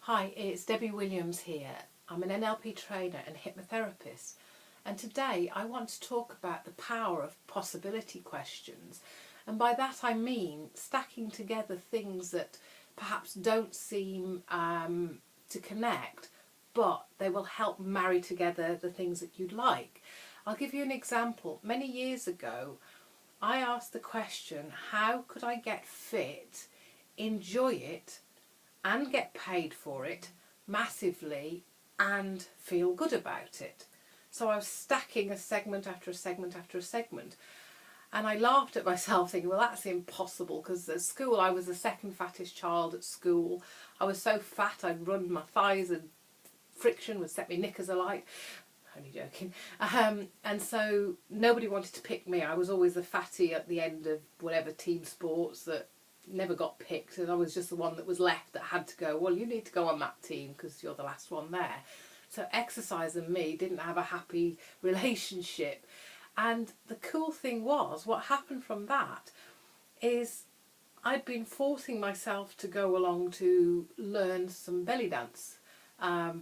Hi, it's Debbie Williams here. I'm an NLP trainer and hypnotherapist, and today I want to talk about the power of possibility questions, and by that I mean stacking together things that perhaps don't seem to connect, but they will help marry together the things that you'd like. I'll give you an example. Many years ago I asked the question, how could I get fit, enjoy it and get paid for it massively and feel good about it? So I was stacking a segment after a segment after a segment, and I laughed at myself thinking, well, that's impossible, because at school I was the second fattest child at school. I was so fat I'd run my thighs and friction would set me knickers alight. Only joking. And so nobody wanted to pick me. I was always the fatty at the end of whatever team sports that never got picked, and I was just the one that was left that had to go, well, you need to go on that team because you're the last one there. So exercise and me didn't have a happy relationship. And the cool thing was, what happened from that is I'd been forcing myself to go along to learn some belly dance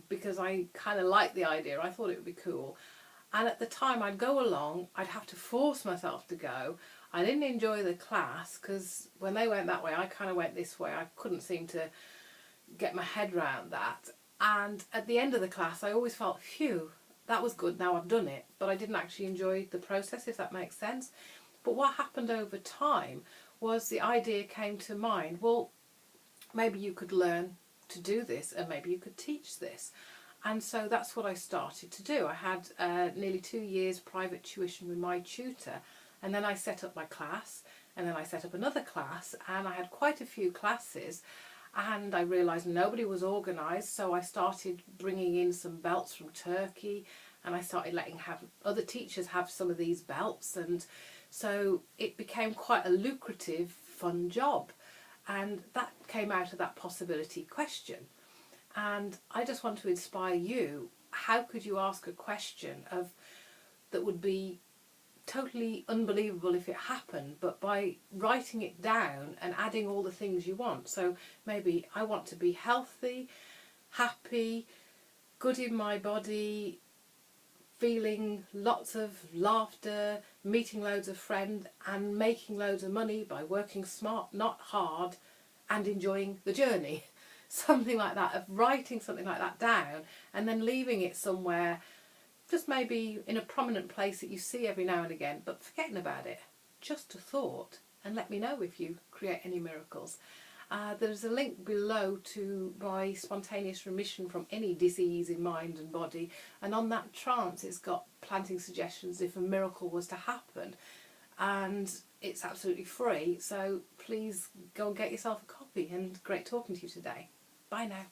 because I kind of liked the idea. I thought it would be cool. And at the time I'd go along, I'd have to force myself to go. I didn't enjoy the class because when they went that way, I kind of went this way. I couldn't seem to get my head around that. And at the end of the class, I always felt, phew, that was good, now I've done it. But I didn't actually enjoy the process, if that makes sense. But what happened over time was the idea came to mind, well, maybe you could learn to do this and maybe you could teach this. And so that's what I started to do. I had nearly 2 years private tuition with my tutor, and then I set up my class, and then I set up another class, and I had quite a few classes, and I realised nobody was organised, so I started bringing in some belts from Turkey, and I started letting other teachers have some of these belts, and so it became quite a lucrative, fun job. And that came out of that possibility question. And I just want to inspire you. How could you ask a question that would be totally unbelievable if it happened, but by writing it down and adding all the things you want? So maybe I want to be healthy, happy, good in my body, feeling lots of laughter, meeting loads of friends and making loads of money by working smart, not hard, and enjoying the journey. Something like that, of writing something like that down and then leaving it somewhere, just maybe in a prominent place that you see every now and again, but forgetting about it. Just a thought, and let me know if you create any miracles. There's a link below to my spontaneous remission from any disease in mind and body, and on that trance it's got planting suggestions if a miracle was to happen, and it's absolutely free, so please go and get yourself a copy, and great talking to you today. Bye now.